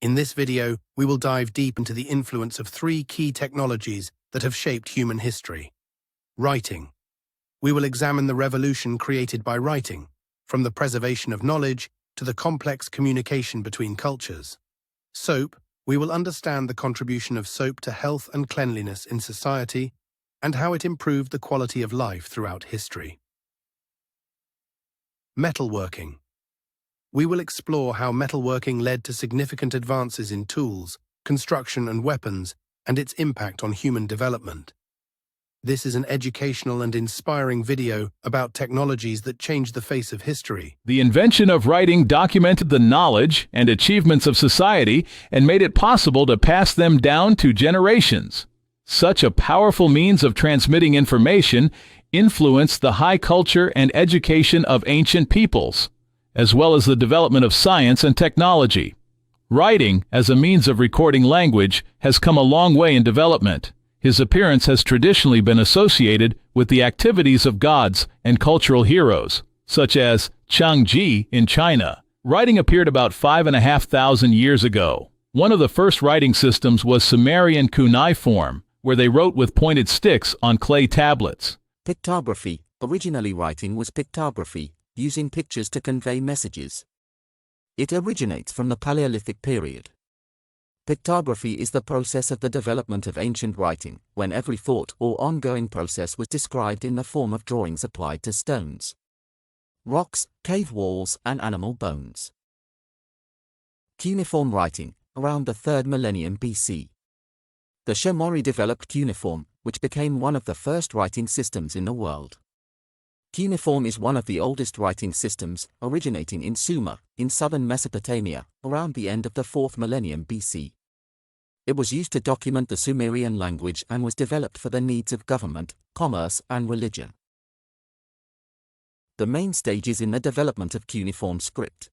In this video, we will dive deep into the influence of three key technologies that have shaped human history. Writing. We will examine the revolution created by writing, from the preservation of knowledge to the complex communication between cultures. Soap. We will understand the contribution of soap to health and cleanliness in society and how it improved the quality of life throughout history. Metalworking. We will explore how metalworking led to significant advances in tools, construction and weapons, and its impact on human development. This is an educational and inspiring video about technologies that changed the face of history. The invention of writing documented the knowledge and achievements of society and made it possible to pass them down to generations. Such a powerful means of transmitting information influenced the high culture and education of ancient peoples, as well as the development of science and technology. Writing, as a means of recording language, has come a long way in development. His appearance has traditionally been associated with the activities of gods and cultural heroes, such as Changji in China. Writing appeared about 5,500 years ago. One of the first writing systems was Sumerian cuneiform, where they wrote with pointed sticks on clay tablets. Pictography. Originally, writing was pictography, using pictures to convey messages. It originates from the Paleolithic period. Pictography is the process of the development of ancient writing, when every thought or ongoing process was described in the form of drawings applied to stones, rocks, cave walls, and animal bones. Cuneiform writing, around the 3rd millennium BC. The Shumeri developed cuneiform, which became one of the first writing systems in the world. Cuneiform is one of the oldest writing systems, originating in Sumer, in southern Mesopotamia, around the end of the 4th millennium BC. It was used to document the Sumerian language and was developed for the needs of government, commerce, and religion. The main stages in the development of cuneiform script.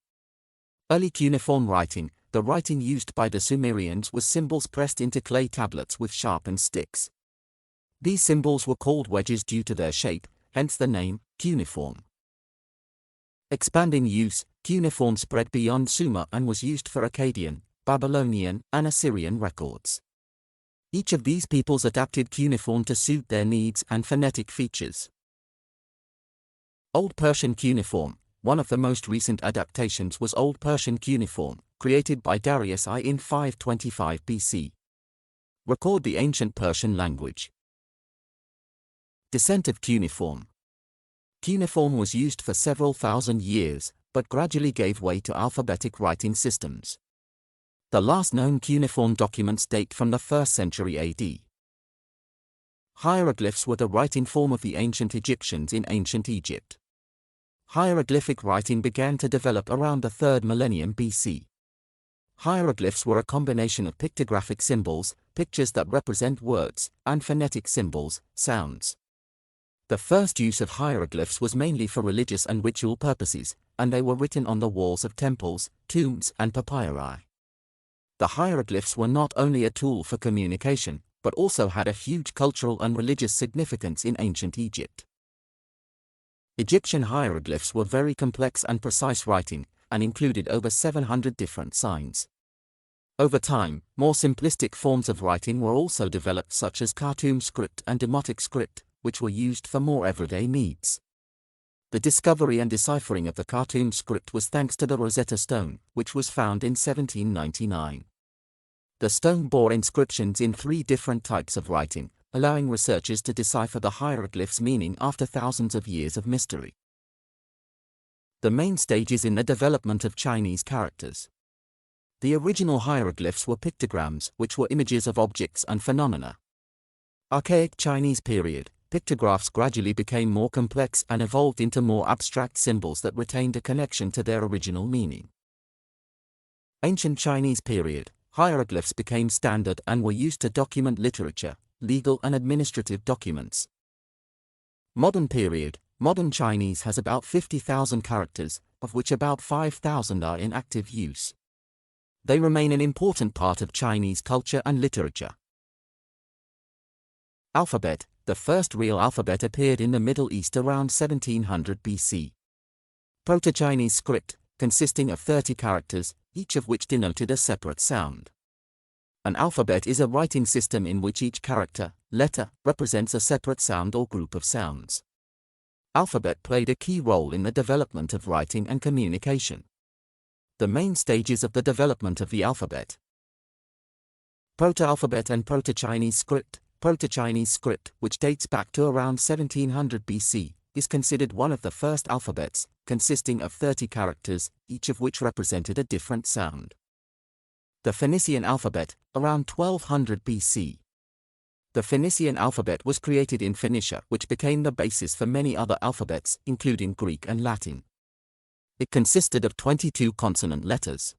Early cuneiform writing. The writing used by the Sumerians was symbols pressed into clay tablets with sharpened sticks. These symbols were called wedges due to their shape, hence the name, cuneiform. Expanding use. Cuneiform spread beyond Sumer and was used for Akkadian, Babylonian, and Assyrian records. Each of these peoples adapted cuneiform to suit their needs and phonetic features. Old Persian cuneiform. One of the most recent adaptations was Old Persian cuneiform, created by Darius I in 525 BC. Record the ancient Persian language. Descent of cuneiform. Cuneiform was used for several thousand years, but gradually gave way to alphabetic writing systems. The last known cuneiform documents date from the 1st century AD. Hieroglyphs were the writing form of the ancient Egyptians in ancient Egypt. Hieroglyphic writing began to develop around the 3rd millennium BC. Hieroglyphs were a combination of pictographic symbols, pictures that represent words, and phonetic symbols, sounds. The first use of hieroglyphs was mainly for religious and ritual purposes, and they were written on the walls of temples, tombs, and papyri. The hieroglyphs were not only a tool for communication, but also had a huge cultural and religious significance in ancient Egypt. Egyptian hieroglyphs were very complex and precise writing, and included over 700 different signs. Over time, more simplistic forms of writing were also developed, such as Khartoum script and Demotic script, which were used for more everyday needs. The discovery and deciphering of the Khartoum script was thanks to the Rosetta Stone, which was found in 1799. The stone bore inscriptions in 3 different types of writing, allowing researchers to decipher the hieroglyphs' meaning after thousands of years of mystery. The main stages in the development of Chinese characters. The original hieroglyphs were pictograms, which were images of objects and phenomena. Archaic Chinese period. Pictographs gradually became more complex and evolved into more abstract symbols that retained a connection to their original meaning. Ancient Chinese period. Hieroglyphs became standard and were used to document literature, legal and administrative documents. Modern period. Modern Chinese has about 50,000 characters, of which about 5,000 are in active use. They remain an important part of Chinese culture and literature. Alphabet. The first real alphabet appeared in the Middle East around 1700 BC. Proto-Chinese script, consisting of 30 characters, each of which denoted a separate sound. An alphabet is a writing system in which each character, letter, represents a separate sound or group of sounds. Alphabet played a key role in the development of writing and communication. The main stages of the development of the alphabet. Proto-alphabet and Proto-Chinese script. Proto-Chinese script, which dates back to around 1700 BC, is considered one of the first alphabets, consisting of 30 characters, each of which represented a different sound. The Phoenician alphabet, around 1200 BC. The Phoenician alphabet was created in Phoenicia, which became the basis for many other alphabets, including Greek and Latin. It consisted of 22 consonant letters.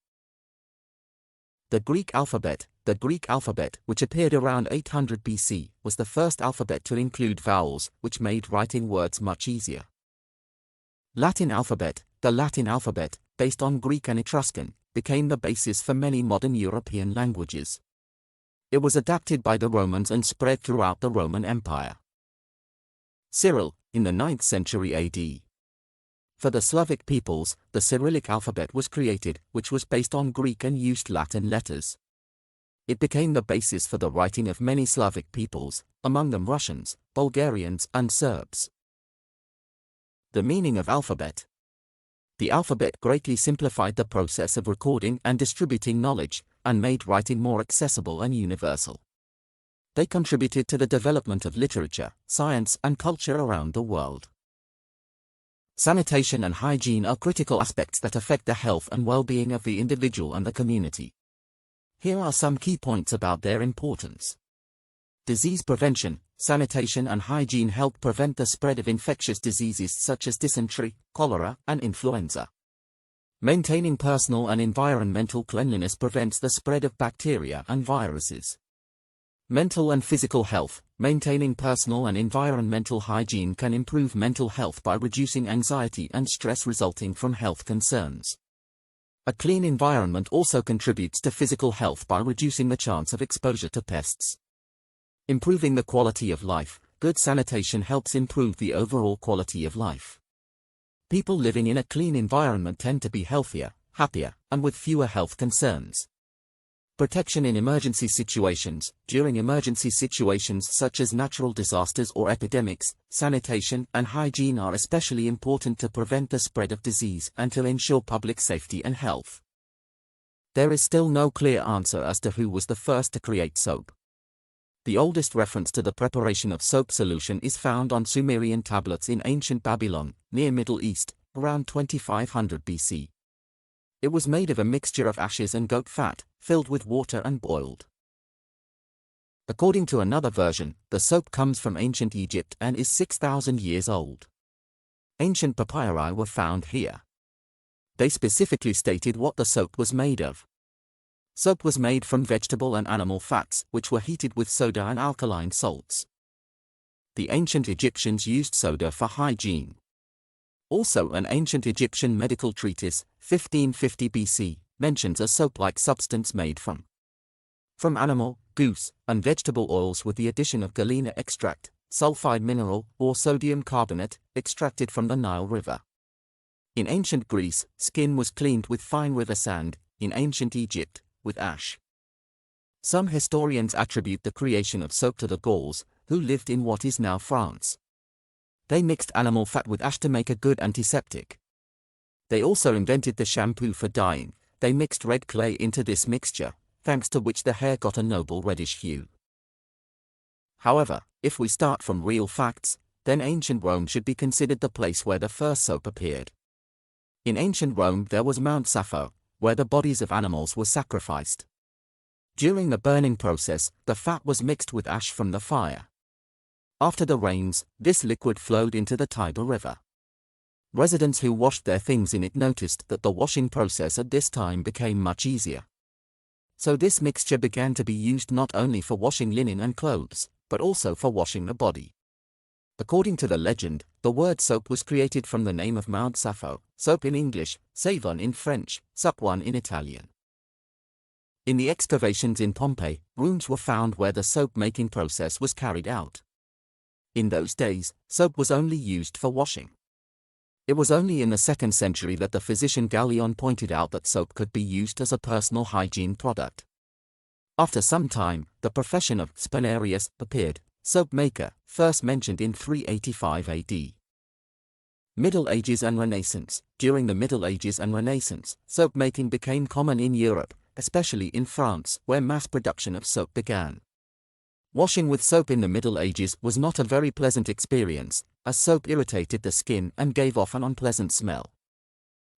The Greek alphabet. The Greek alphabet, which appeared around 800 BC, was the first alphabet to include vowels, which made writing words much easier. Latin alphabet. The Latin alphabet, based on Greek and Etruscan, became the basis for many modern European languages. It was adapted by the Romans and spread throughout the Roman Empire. Cyril, in the 9th century AD. For the Slavic peoples, the Cyrillic alphabet was created, which was based on Greek and used Latin letters. It became the basis for the writing of many Slavic peoples, among them Russians, Bulgarians, and Serbs. The meaning of alphabet. The alphabet greatly simplified the process of recording and distributing knowledge, and made writing more accessible and universal. They contributed to the development of literature, science, and culture around the world. Sanitation and hygiene are critical aspects that affect the health and well-being of the individual and the community. Here are some key points about their importance. Disease prevention. Sanitation and hygiene help prevent the spread of infectious diseases such as dysentery, cholera, and influenza. Maintaining personal and environmental cleanliness prevents the spread of bacteria and viruses. Mental and physical health. Maintaining personal and environmental hygiene can improve mental health by reducing anxiety and stress resulting from health concerns. A clean environment also contributes to physical health by reducing the chance of exposure to pests. Improving the quality of life. Good sanitation helps improve the overall quality of life. People living in a clean environment tend to be healthier, happier, and with fewer health concerns. Protection in emergency situations. During emergency situations such as natural disasters or epidemics, sanitation and hygiene are especially important to prevent the spread of disease and to ensure public safety and health. There is still no clear answer as to who was the first to create soap. The oldest reference to the preparation of soap solution is found on Sumerian tablets in ancient Babylon, near Middle East, around 2500 BC. It was made of a mixture of ashes and goat fat, filled with water and boiled. According to another version, the soap comes from ancient Egypt and is 6,000 years old. Ancient papyri were found here. They specifically stated what the soap was made of. Soap was made from vegetable and animal fats, which were heated with soda and alkaline salts. The ancient Egyptians used soda for hygiene. Also, an ancient Egyptian medical treatise, 1550 BC, mentions a soap-like substance made from animal, goose, and vegetable oils with the addition of galena extract, sulfide mineral, or sodium carbonate, extracted from the Nile River. In ancient Greece, skin was cleaned with fine river sand, in ancient Egypt, with ash. Some historians attribute the creation of soap to the Gauls, who lived in what is now France. They mixed animal fat with ash to make a good antiseptic. They also invented the shampoo for dyeing. They mixed red clay into this mixture, thanks to which the hair got a noble reddish hue. However, if we start from real facts, then ancient Rome should be considered the place where the first soap appeared. In ancient Rome there was Mount Sappho, where the bodies of animals were sacrificed. During the burning process, the fat was mixed with ash from the fire. After the rains, this liquid flowed into the Tiber River. Residents who washed their things in it noticed that the washing process at this time became much easier. So this mixture began to be used not only for washing linen and clothes, but also for washing the body. According to the legend, the word soap was created from the name of Mount Sappho, soap in English, savon in French, sapone in Italian. In the excavations in Pompeii, rooms were found where the soap-making process was carried out. In those days, soap was only used for washing. It was only in the 2nd century that the physician Gallion pointed out that soap could be used as a personal hygiene product. After some time, the profession of spinarius appeared, soap maker, first mentioned in 385 AD. Middle Ages and Renaissance. During the Middle Ages and Renaissance, soap making became common in Europe, especially in France, where mass production of soap began. Washing with soap in the Middle Ages was not a very pleasant experience, as soap irritated the skin and gave off an unpleasant smell.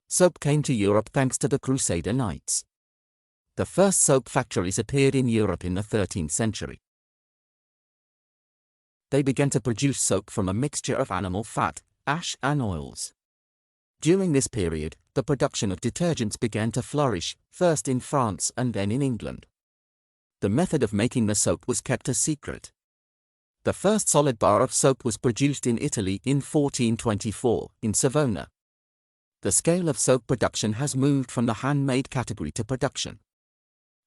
Soap came to Europe thanks to the Crusader Knights. The first soap factories appeared in Europe in the 13th century. They began to produce soap from a mixture of animal fat, ash, and oils. During this period, the production of detergents began to flourish, first in France and then in England. The method of making the soap was kept a secret. The first solid bar of soap was produced in Italy in 1424, in Savona. The scale of soap production has moved from the handmade category to production.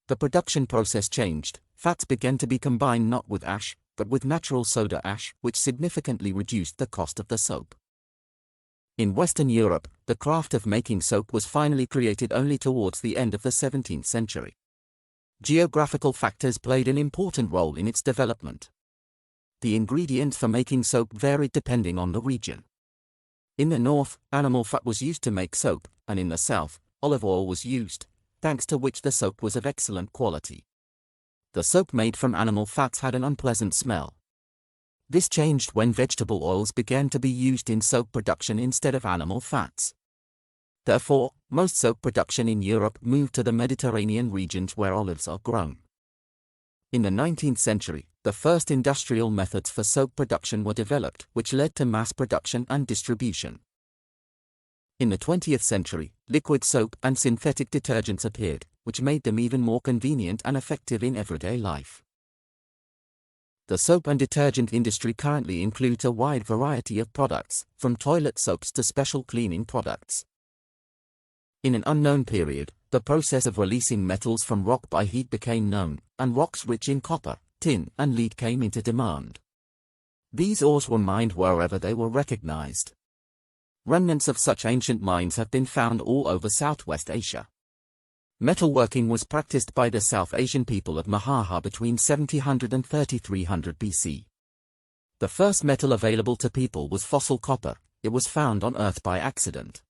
The production process changed. Fats began to be combined not with ash, but with natural soda ash, which significantly reduced the cost of the soap. In Western Europe, the craft of making soap was finally created only towards the end of the 17th century. Geographical factors played an important role in its development. The ingredients for making soap varied depending on the region. In the north, animal fat was used to make soap, and in the south, olive oil was used, thanks to which the soap was of excellent quality. The soap made from animal fats had an unpleasant smell. This changed when vegetable oils began to be used in soap production instead of animal fats. Therefore, most soap production in Europe moved to the Mediterranean regions where olives are grown. In the 19th century, the first industrial methods for soap production were developed, which led to mass production and distribution. In the 20th century, liquid soap and synthetic detergents appeared, which made them even more convenient and effective in everyday life. The soap and detergent industry currently includes a wide variety of products, from toilet soaps to special cleaning products. In an unknown period, the process of releasing metals from rock by heat became known, and rocks rich in copper, tin, and lead came into demand. These ores were mined wherever they were recognized. Remnants of such ancient mines have been found all over Southwest Asia. Metalworking was practiced by the South Asian people of Mahaha between 1700 and 3300 BC. The first metal available to people was fossil copper. It was found on Earth by accident.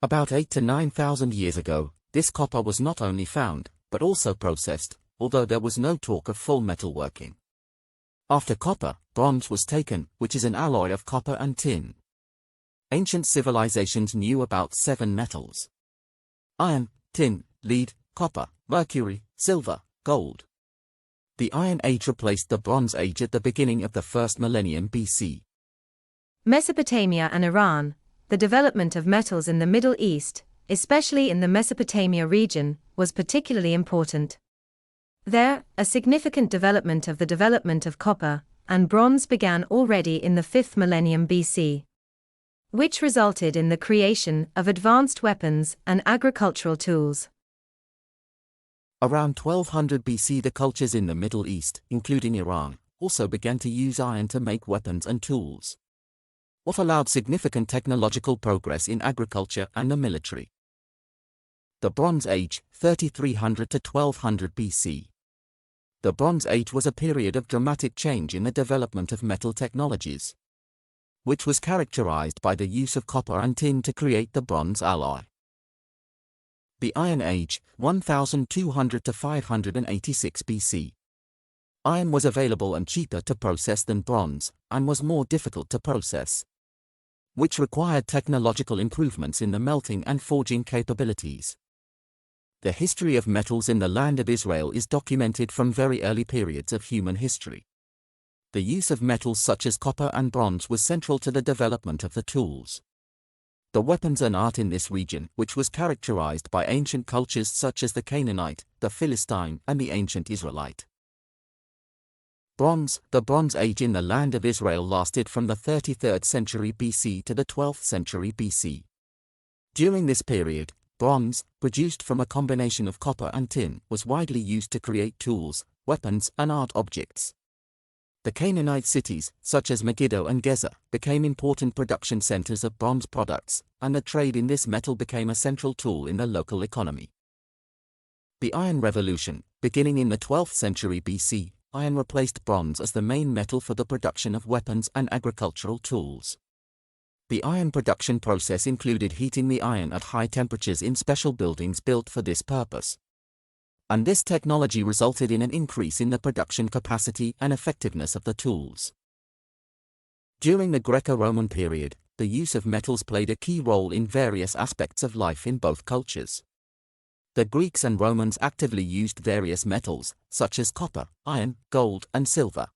About 8 to 9,000 years ago, this copper was not only found, but also processed, although there was no talk of full metalworking. After copper, bronze was taken, which is an alloy of copper and tin. Ancient civilizations knew about 7 metals: iron, tin, lead, copper, mercury, silver, gold. The Iron Age replaced the Bronze Age at the beginning of the first millennium BC. Mesopotamia and Iran. The development of metals in the Middle East, especially in the Mesopotamia region, was particularly important. There, a significant development of copper and bronze began already in the 5th millennium BC, which resulted in the creation of advanced weapons and agricultural tools. Around 1200 BC, the cultures in the Middle East, including Iran, also began to use iron to make weapons and tools, what allowed significant technological progress in agriculture and the military. The Bronze Age, 3300 to 1200 BC. The Bronze Age was a period of dramatic change in the development of metal technologies, which was characterized by the use of copper and tin to create the bronze alloy. The Iron Age, 1200 to 586 BC. Iron was available and cheaper to process than bronze, and was more difficult to process, which required technological improvements in the melting and forging capabilities. The history of metals in the land of Israel is documented from very early periods of human history. The use of metals such as copper and bronze was central to the development of the tools, the weapons and art in this region, which was characterized by ancient cultures such as the Canaanite, the Philistine, and the ancient Israelite. Bronze. The Bronze Age in the land of Israel lasted from the 33rd century BC to the 12th century BC. During this period, bronze, produced from a combination of copper and tin, was widely used to create tools, weapons, and art objects. The Canaanite cities, such as Megiddo and Gezer, became important production centers of bronze products, and the trade in this metal became a central tool in the local economy. The Iron Revolution, beginning in the 12th century BC, iron replaced bronze as the main metal for the production of weapons and agricultural tools. The iron production process included heating the iron at high temperatures in special buildings built for this purpose. And this technology resulted in an increase in the production capacity and effectiveness of the tools. During the Greco-Roman period, the use of metals played a key role in various aspects of life in both cultures. The Greeks and Romans actively used various metals, such as copper, iron, gold, and silver.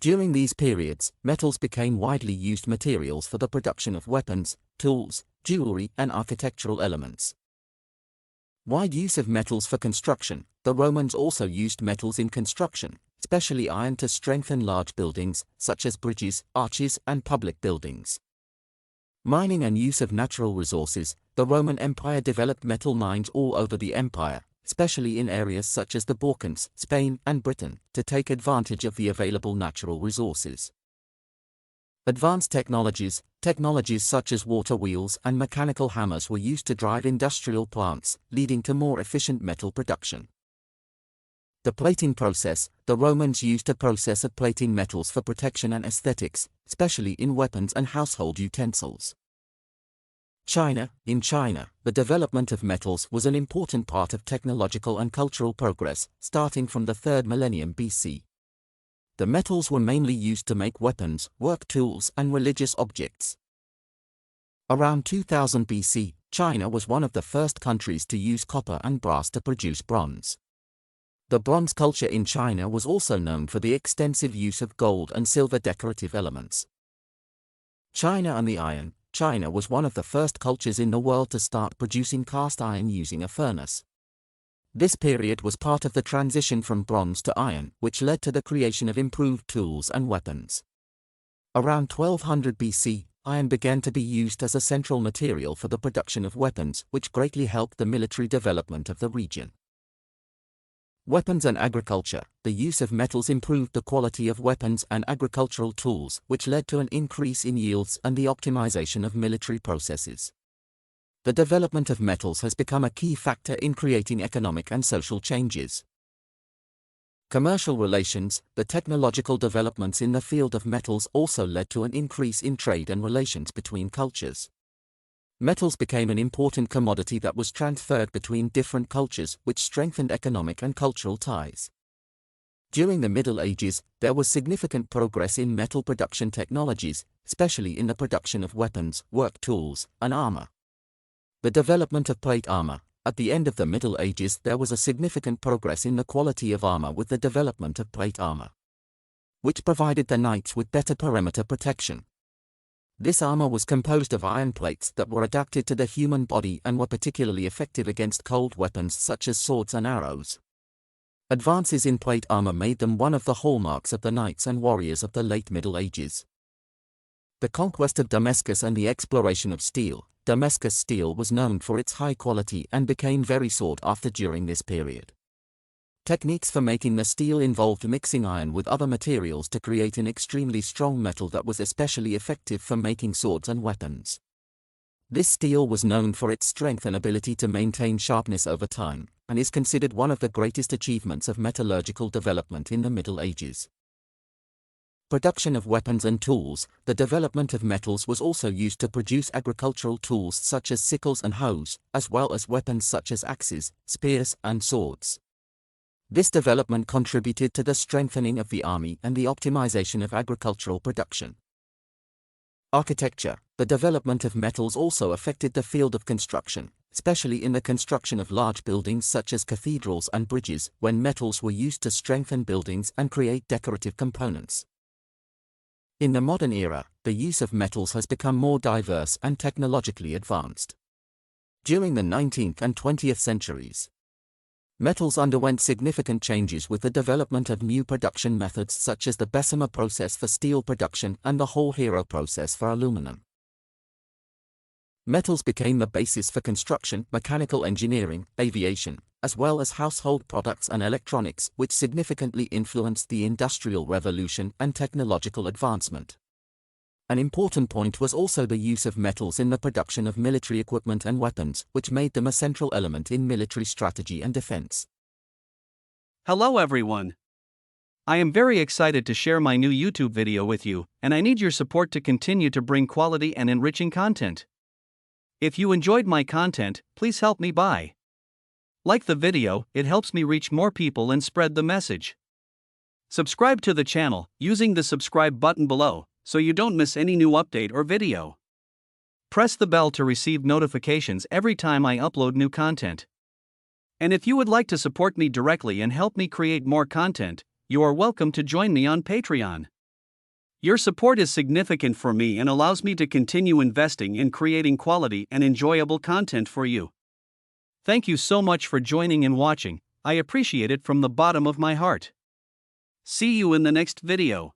During these periods, metals became widely used materials for the production of weapons, tools, jewelry, and architectural elements. Wide use of metals for construction. The Romans also used metals in construction, especially iron, to strengthen large buildings, such as bridges, arches, and public buildings. Mining and use of natural resources. The Roman Empire developed metal mines all over the empire, especially in areas such as the Balkans, Spain, and Britain, to take advantage of the available natural resources. Advanced technologies. Technologies such as water wheels and mechanical hammers were used to drive industrial plants, leading to more efficient metal production. The plating process. The Romans used a process of plating metals for protection and aesthetics, especially in weapons and household utensils. China. In China, the development of metals was an important part of technological and cultural progress, starting from the 3rd millennium BC. The metals were mainly used to make weapons, work tools, and religious objects. Around 2000 BC, China was one of the first countries to use copper and brass to produce bronze. The bronze culture in China was also known for the extensive use of gold and silver decorative elements. China and the iron. China was one of the first cultures in the world to start producing cast iron using a furnace. This period was part of the transition from bronze to iron, which led to the creation of improved tools and weapons. Around 1200 BC, iron began to be used as a central material for the production of weapons, which greatly helped the military development of the region. Weapons and agriculture. The use of metals improved the quality of weapons and agricultural tools, which led to an increase in yields and the optimization of military processes. The development of metals has become a key factor in creating economic and social changes. Commercial relations. The technological developments in the field of metals also led to an increase in trade and relations between cultures. Metals became an important commodity that was transferred between different cultures, which strengthened economic and cultural ties. During the Middle Ages, there was significant progress in metal production technologies, especially in the production of weapons, work tools, and armor. The development of plate armor. At the end of the Middle Ages, there was a significant progress in the quality of armor with the development of plate armor, which provided the knights with better perimeter protection. This armor was composed of iron plates that were adapted to the human body and were particularly effective against cold weapons such as swords and arrows. Advances in plate armor made them one of the hallmarks of the knights and warriors of the late Middle Ages. The conquest of Damascus and the exploration of steel. Damascus steel was known for its high quality and became very sought after during this period. Techniques for making the steel involved mixing iron with other materials to create an extremely strong metal that was especially effective for making swords and weapons. This steel was known for its strength and ability to maintain sharpness over time, and is considered one of the greatest achievements of metallurgical development in the Middle Ages. Production of weapons and tools. The development of metals was also used to produce agricultural tools such as sickles and hoes, as well as weapons such as axes, spears, and swords. This development contributed to the strengthening of the army and the optimization of agricultural production. Architecture. The development of metals also affected the field of construction, especially in the construction of large buildings such as cathedrals and bridges, when metals were used to strengthen buildings and create decorative components. In the modern era, the use of metals has become more diverse and technologically advanced. During the 19th and 20th centuries, metals underwent significant changes with the development of new production methods such as the Bessemer process for steel production and the Hall-Héroult process for aluminum. Metals became the basis for construction, mechanical engineering, aviation, as well as household products and electronics, which significantly influenced the Industrial Revolution and technological advancement. An important point was also the use of metals in the production of military equipment and weapons, which made them a central element in military strategy and defense. Hello everyone. I am very excited to share my new YouTube video with you, and I need your support to continue to bring quality and enriching content. If you enjoyed my content, please help me by like the video. It helps me reach more people and spread the message. Subscribe to the channel using the subscribe button below, so you don't miss any new update or video. Press the bell to receive notifications every time I upload new content. And if you would like to support me directly and help me create more content, you are welcome to join me on Patreon. Your support is significant for me and allows me to continue investing in creating quality and enjoyable content for you. Thank you so much for joining and watching. I appreciate it from the bottom of my heart. See you in the next video.